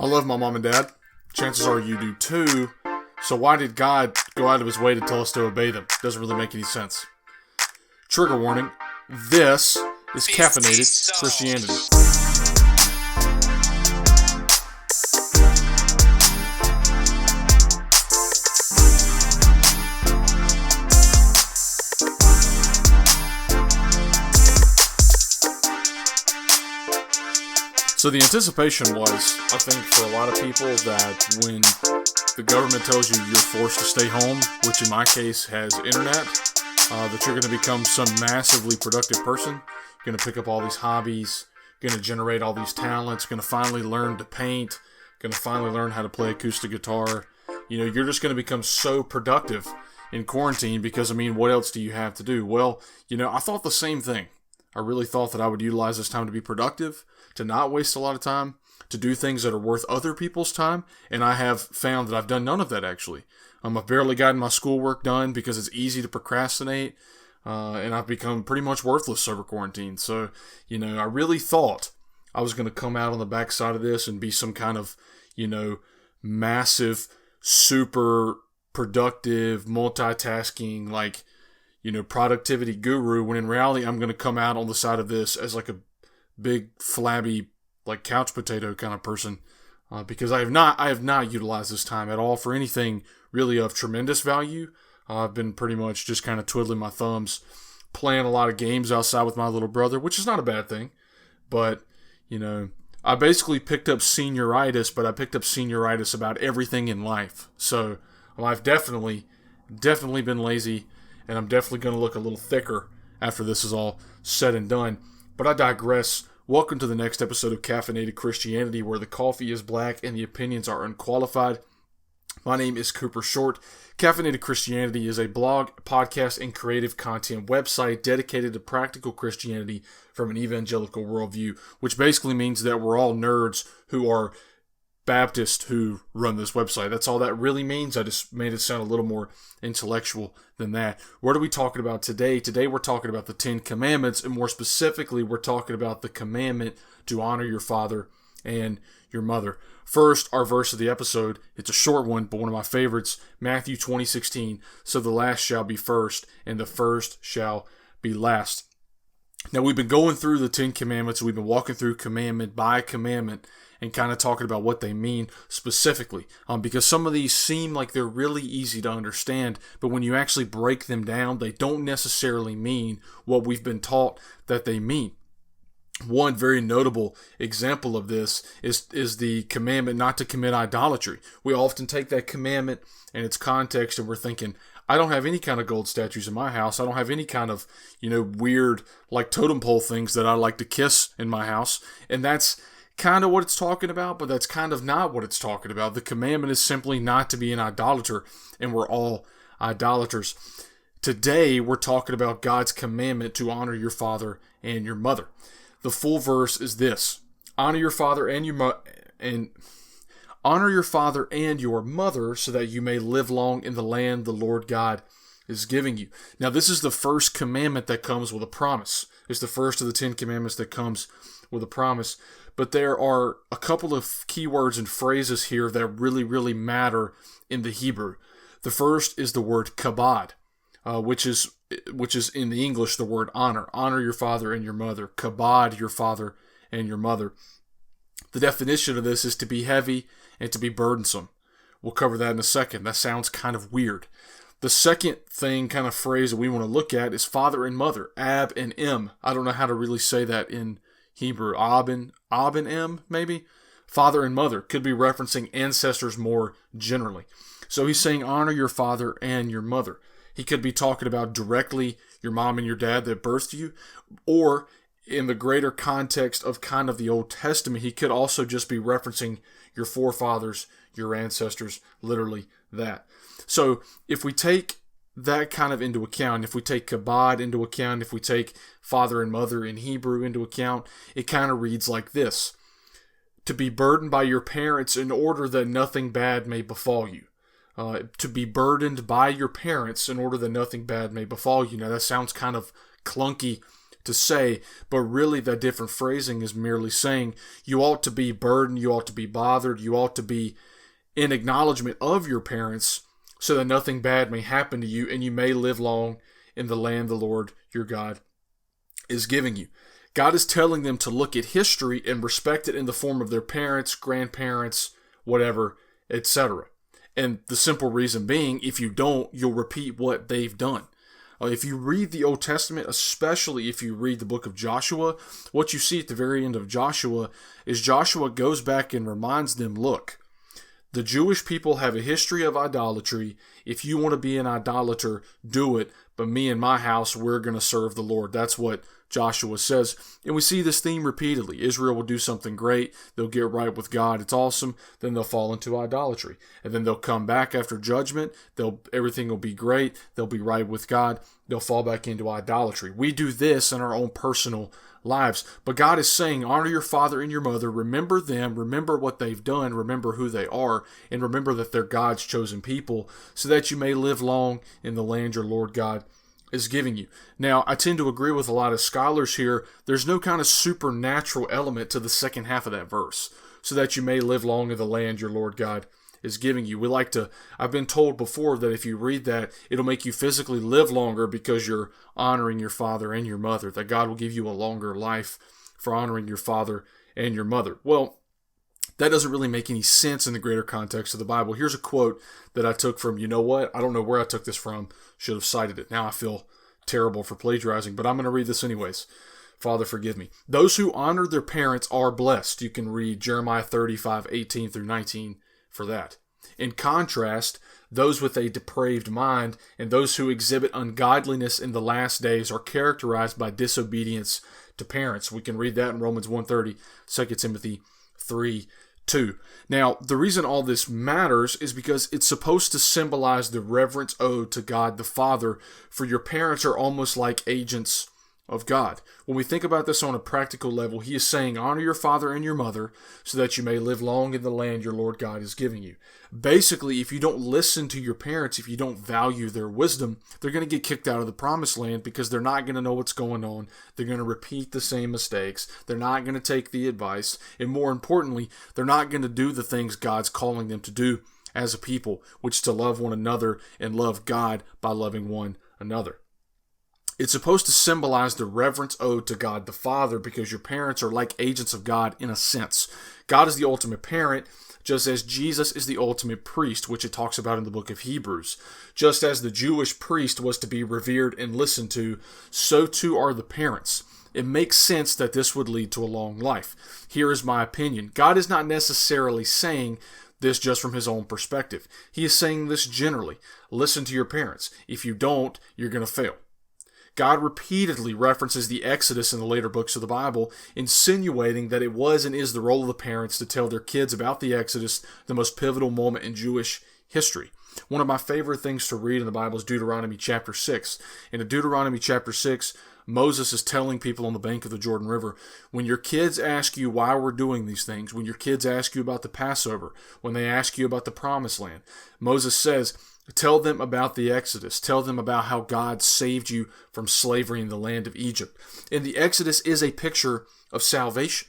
I love my mom and dad. Chances are you do too. So why did God go out of his way to tell us to obey them? Doesn't really make any sense. Trigger warning. This is Caffeinated Christianity. So the anticipation was, I think, for a lot of people that when the government tells you you're forced to stay home, which in my case has internet, that you're going to become some massively productive person. You're going to pick up all these hobbies, going to generate all these talents, going to finally learn to paint, going to finally learn how to play acoustic guitar. You know, you're just going to become so productive in quarantine because, I mean, what else do you have to do? Well, you know, I thought the same thing. I really thought that I would utilize this time to be productive, to not waste a lot of time, to do things that are worth other people's time, and I have found that I've done none of that, actually. I've barely gotten my schoolwork done because it's easy to procrastinate, and I've become pretty much worthless over quarantine. So, you know, I really thought I was going to come out on the backside of this and be some kind of, you know, massive, super productive, multitasking, like, you know, productivity guru, when in reality I'm going to come out on the side of this as like a big, flabby, like couch potato kind of person, because I have not utilized this time at all for anything really of tremendous value. I've been pretty much just kind of twiddling my thumbs, playing a lot of games outside with my little brother, which is not a bad thing, but, you know, I basically picked up senioritis, but I picked up senioritis about everything in life. So I've definitely been lazy, and I'm definitely going to look a little thicker after this is all said and done. But I digress. Welcome to the next episode of Caffeinated Christianity, where the coffee is black and the opinions are unqualified. My name is Cooper Short. Caffeinated Christianity is a blog, podcast, and creative content website dedicated to practical Christianity from an evangelical worldview, which basically means that we're all nerds who are Baptist who run this website. That's all that really means. I just made it sound a little more intellectual than that. What are we talking about today? Today we're talking about the 10 commandments, and more specifically, we're talking about the commandment to honor your father and your mother. First, our verse of the episode. It's a short one, but one of my favorites. Matthew 20:16. So the last shall be first, and the first shall be last. Now, we've been going through the 10 commandments. We've been walking through commandment by commandment and kind of talking about what they mean specifically. Because some of these seem like they're really easy to understand, but when you actually break them down, they don't necessarily mean what we've been taught that they mean. One very notable example of this is the commandment not to commit idolatry. We often take that commandment and its context and we're thinking, I don't have any kind of gold statues in my house. I don't have any kind of, you know, weird like totem pole things that I like to kiss in my house. And that's kind of what it's talking about, but that's kind of not what it's talking about. The commandment is simply not to be an idolater, and we're all idolaters. Today, we're talking about God's commandment to honor your father and your mother. The full verse is this: honor your father and your mother, so that you may live long in the land the Lord God is giving you. Now, this is the first commandment that comes with a promise. It's the first of the 10 commandments that comes with a promise. But there are a couple of keywords and phrases here that really, really matter in the Hebrew. The first is the word kabod, which is in the English the word honor. Honor your father and your mother. Kabod your father and your mother. The definition of this is to be heavy and to be burdensome. We'll cover that in a second. That sounds kind of weird. The second thing, kind of phrase that we want to look at is father and mother. Ab and em. I don't know how to really say that in Hebrew. Ab and em, maybe? Father and mother. Could be referencing ancestors more generally. So he's saying honor your father and your mother. He could be talking about directly your mom and your dad that birthed you, or in the greater context of kind of the Old Testament, he could also just be referencing your forefathers, your ancestors, literally that. So if we take that kind of into account, if we take kabod into account, if we take father and mother in Hebrew into account, it kind of reads like this: to be burdened by your parents in order that nothing bad may befall you. To be burdened by your parents in order that nothing bad may befall you. Now that sounds kind of clunky to say, but really that different phrasing is merely saying you ought to be burdened, you ought to be bothered, you ought to be in acknowledgement of your parents so that nothing bad may happen to you and you may live long in the land the Lord your God is giving you. God is telling them to look at history and respect it in the form of their parents, grandparents, whatever, etc. And the simple reason being, if you don't, you'll repeat what they've done. If you read the Old Testament, especially if you read the book of Joshua, what you see at the very end of Joshua is Joshua goes back and reminds them, look, the Jewish people have a history of idolatry. If you want to be an idolater, do it. But me and my house, we're going to serve the Lord. That's what Joshua says. And we see this theme repeatedly. Israel will do something great. They'll get right with God. It's awesome. Then they'll fall into idolatry. And then they'll come back after judgment. Everything will be great. They'll be right with God. They'll fall back into idolatry. We do this in our own personal lives. But God is saying, honor your father and your mother. Remember them. Remember what they've done. Remember who they are. And remember that they're God's chosen people so that you may live long in the land your Lord God is giving you. Now, I tend to agree with a lot of scholars here. There's no kind of supernatural element to the second half of that verse. So that you may live long in the land your Lord God is giving you. I've been told before that if you read that, it'll make you physically live longer because you're honoring your father and your mother, that God will give you a longer life for honoring your father and your mother. Well, that doesn't really make any sense in the greater context of the Bible. Here's a quote that I took from, you know what? I don't know where I took this from. Should have cited it. Now I feel terrible for plagiarizing, but I'm going to read this anyways. Father, forgive me. Those who honor their parents are blessed. You can read Jeremiah 35:18 through 19 for that. In contrast, those with a depraved mind and those who exhibit ungodliness in the last days are characterized by disobedience to parents. We can read that in Romans 1:30, 2 Timothy 3:2. Now, the reason all this matters is because it's supposed to symbolize the reverence owed to God the Father, for your parents are almost like agents of God. When we think about this on a practical level, he is saying, honor your father and your mother so that you may live long in the land your Lord God is giving you. Basically, if you don't listen to your parents, if you don't value their wisdom, they're going to get kicked out of the promised land because they're not going to know what's going on. They're going to repeat the same mistakes. They're not going to take the advice. And more importantly, they're not going to do the things God's calling them to do as a people, which is to love one another and love God by loving one another. It's supposed to symbolize the reverence owed to God the Father because your parents are like agents of God in a sense. God is the ultimate parent, just as Jesus is the ultimate priest, which it talks about in the book of Hebrews. Just as the Jewish priest was to be revered and listened to, so too are the parents. It makes sense that this would lead to a long life. Here is my opinion. God is not necessarily saying this just from his own perspective. He is saying this generally. Listen to your parents. If you don't, you're going to fail. God repeatedly references the Exodus in the later books of the Bible, insinuating that it was and is the role of the parents to tell their kids about the Exodus, the most pivotal moment in Jewish history. One of my favorite things to read in the Bible is Deuteronomy chapter 6. In Deuteronomy chapter 6, Moses is telling people on the bank of the Jordan River, when your kids ask you why we're doing these things, when your kids ask you about the Passover, when they ask you about the Promised Land, Moses says, tell them about the Exodus. Tell them about how God saved you from slavery in the land of Egypt. And the Exodus is a picture of salvation.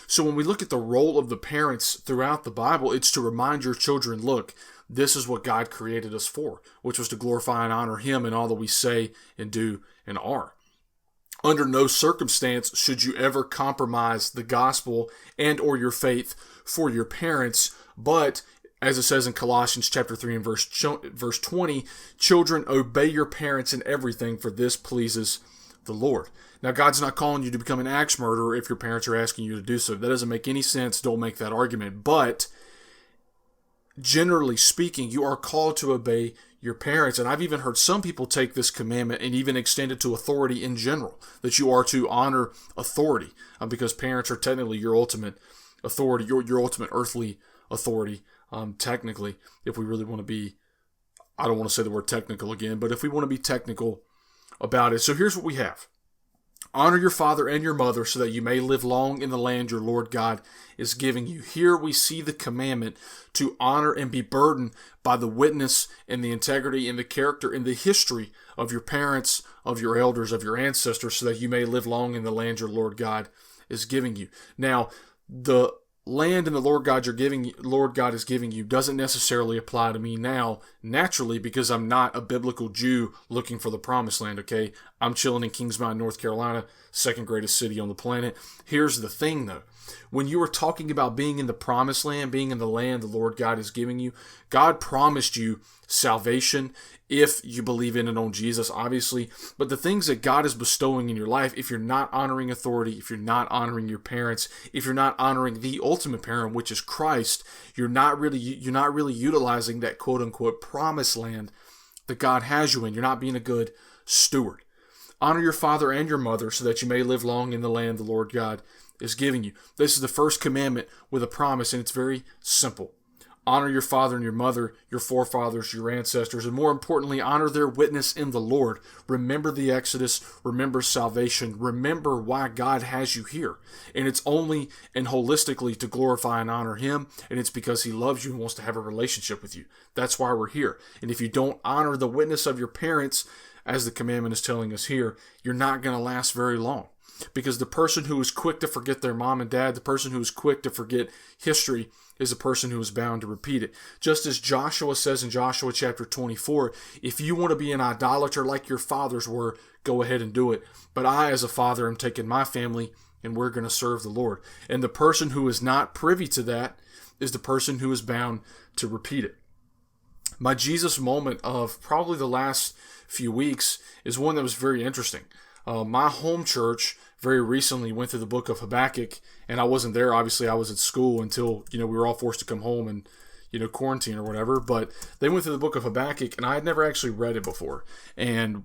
So when we look at the role of the parents throughout the Bible, it's to remind your children, look, this is what God created us for, which was to glorify and honor him in all that we say and do and are. Under no circumstance should you ever compromise the gospel and or your faith for your parents, but as it says in Colossians chapter 3 and verse 20, children, obey your parents in everything, for this pleases the Lord. Now, God's not calling you to become an axe murderer if your parents are asking you to do so. That doesn't make any sense. Don't make that argument. But generally speaking, you are called to obey your parents. And I've even heard some people take this commandment and even extend it to authority in general, that you are to honor authority because parents are technically your ultimate authority, your ultimate earthly authority. Technically, if we really want to be, I don't want to say the word technical again, but if we want to be technical about it. So here's what we have. Honor your father and your mother so that you may live long in the land your Lord God is giving you. Here we see the commandment to honor and be burdened by the witness and the integrity and the character and the history of your parents, of your elders, of your ancestors, so that you may live long in the land your Lord God is giving you. Now, the land and the Lord God is giving you doesn't necessarily apply to me now, naturally, because I'm not a biblical Jew looking for the promised land, okay? I'm chilling in Kings Mountain, North Carolina, second greatest city on the planet. Here's the thing, though. When you were talking about being in the promised land, being in the land the Lord God is giving you, God promised you salvation if you believe in and on Jesus, obviously. But the things that God is bestowing in your life, if you're not honoring authority, if you're not honoring your parents, if you're not honoring the ultimate parent, which is Christ, you're not really utilizing that quote unquote promised land that God has you in. You're not being a good steward. Honor your father and your mother so that you may live long in the land the Lord God is giving you. This is the first commandment with a promise, and it's very simple. Honor your father and your mother, your forefathers, your ancestors, and more importantly, honor their witness in the Lord. Remember the Exodus, remember salvation, remember why God has you here. And it's only and holistically to glorify and honor Him, and it's because He loves you and wants to have a relationship with you. That's why we're here. And if you don't honor the witness of your parents, as the commandment is telling us here, you're not going to last very long. Because the person who is quick to forget their mom and dad, the person who is quick to forget history, is a person who is bound to repeat it. Just as Joshua says in Joshua chapter 24, if you want to be an idolater like your fathers were, go ahead and do it. But I, as a father, am taking my family and we're going to serve the Lord. And the person who is not privy to that is the person who is bound to repeat it. My Jesus moment of probably the last few weeks is one that was very interesting. My home church very recently went through the book of Habakkuk, and I wasn't there. Obviously, I was at school until, we were all forced to come home and, quarantine or whatever. But they went through the book of Habakkuk, and I had never actually read it before. And,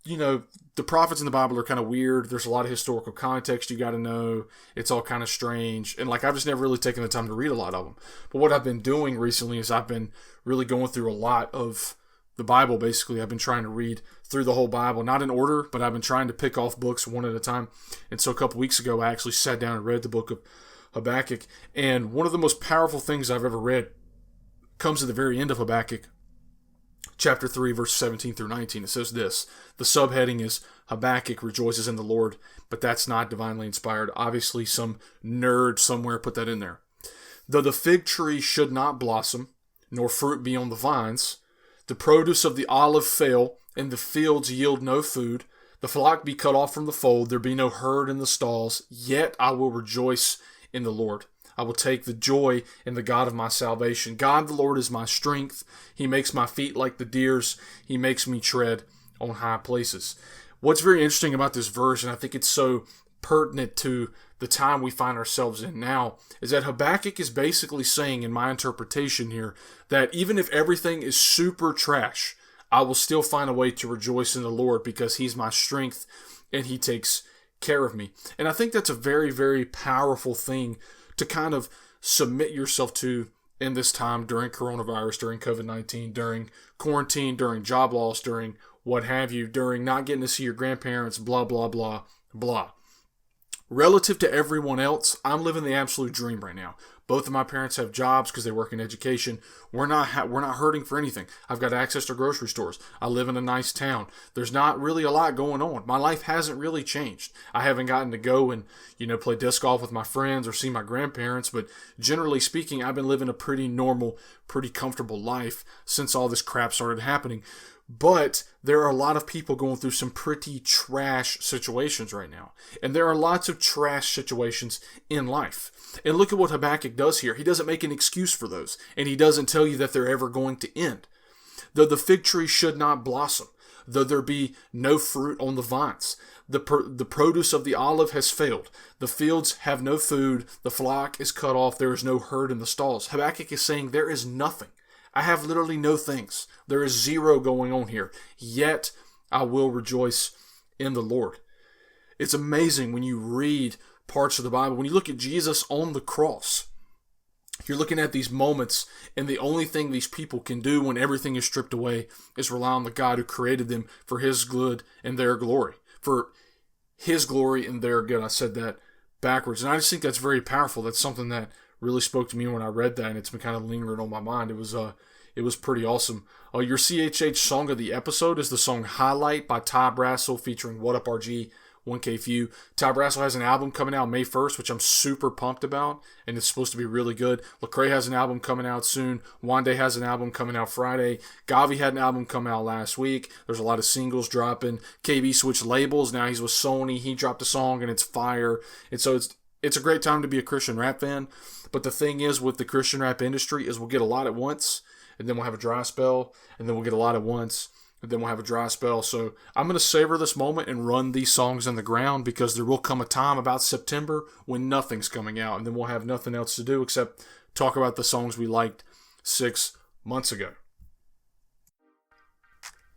the prophets in the Bible are kind of weird. There's a lot of historical context you got to know. It's all kind of strange. And, I've just never really taken the time to read a lot of them. But what I've been doing recently is I've been really going through a lot of the Bible, basically. I've been trying to read through the whole Bible, not in order, but I've been trying to pick off books one at a time. And so a couple weeks ago, I actually sat down and read the book of Habakkuk. And one of the most powerful things I've ever read comes at the very end of Habakkuk, chapter 3, verse 17 through 19. It says this. The subheading is Habakkuk rejoices in the Lord, but that's not divinely inspired. Obviously, some nerd somewhere put that in there. Though the fig tree should not blossom, nor fruit be on the vines, the produce of the olive fail, and the fields yield no food, the flock be cut off from the fold, there be no herd in the stalls, yet I will rejoice in the Lord. I will take the joy in the God of my salvation. God the Lord is my strength. He makes my feet like the deer's. He makes me tread on high places. What's very interesting about this verse, and I think it's so pertinent to the time we find ourselves in now, is that Habakkuk is basically saying, in my interpretation here, that even if everything is super trash, I will still find a way to rejoice in the Lord because He's my strength and He takes care of me. And I think that's a very, very powerful thing to kind of submit yourself to in this time during coronavirus, during COVID-19, during quarantine, during job loss, during what have you, during not getting to see your grandparents, blah, blah, blah, blah. Relative to everyone else, I'm living the absolute dream right now. Both of my parents have jobs because they work in education. We're not hurting for anything. I've got access to grocery stores. I live in a nice town. There's not really a lot going on. My life hasn't really changed. I haven't gotten to go and, play disc golf with my friends or see my grandparents, but generally speaking, I've been living a pretty normal, pretty comfortable life since all this crap started happening. But there are a lot of people going through some pretty trash situations right now. And there are lots of trash situations in life. And look at what Habakkuk does here. He doesn't make an excuse for those. And he doesn't tell you that they're ever going to end. Though the fig tree should not blossom, though there be no fruit on the vines, the produce of the olive has failed. The fields have no food. The flock is cut off. There is no herd in the stalls. Habakkuk is saying there is nothing. I have literally no things. There is zero going on here. Yet I will rejoice in the Lord. It's amazing when you read parts of the Bible. When you look at Jesus on the cross, you're looking at these moments, and the only thing these people can do when everything is stripped away is rely on the God who created them for His good and their glory. For His glory and their good. I said that backwards. And I just think that's very powerful. That's something that really spoke to me when I read that, and it's been kind of lingering on my mind. It was pretty awesome. Your CHH song of the episode is the song Highlight by Ty Brassel featuring What Up RG, 1K Few. Ty Brassel has an album coming out May 1st, which I'm super pumped about, and it's supposed to be really good. Lecrae has an album coming out soon. Wande has an album coming out Friday. Gavi had an album come out last week. There's a lot of singles dropping. KB switched labels. Now he's with Sony. He dropped a song, and it's fire. And so it's a great time to be a Christian rap fan. But the thing is with the Christian rap industry is we'll get a lot at once, and then we'll have a dry spell, and then we'll get a lot at once, and then we'll have a dry spell. So I'm going to savor this moment and run these songs in the ground, because there will come a time about September when nothing's coming out, and then we'll have nothing else to do except talk about the songs we liked 6 months ago.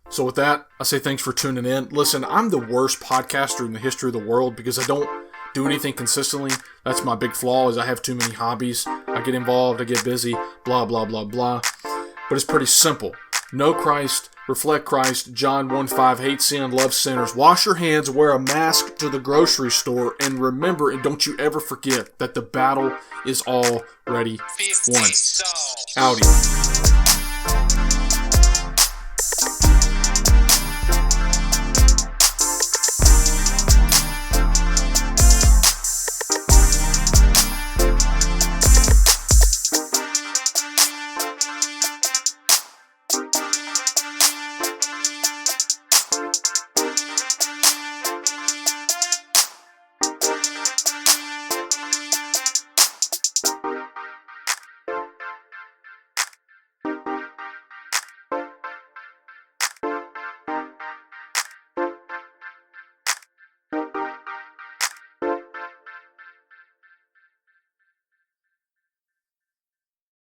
So with that, I say thanks for tuning in. Listen, I'm the worst podcaster in the history of the world because I don't do anything consistently. That's my big flaw, is I have too many hobbies. I get involved, I get busy, blah, blah, blah, blah. But it's pretty simple. Know Christ, reflect Christ, John 1:5, hate sin, love sinners. Wash your hands, wear a mask to the grocery store, and remember, and don't you ever forget, that the battle is already won. Howdy.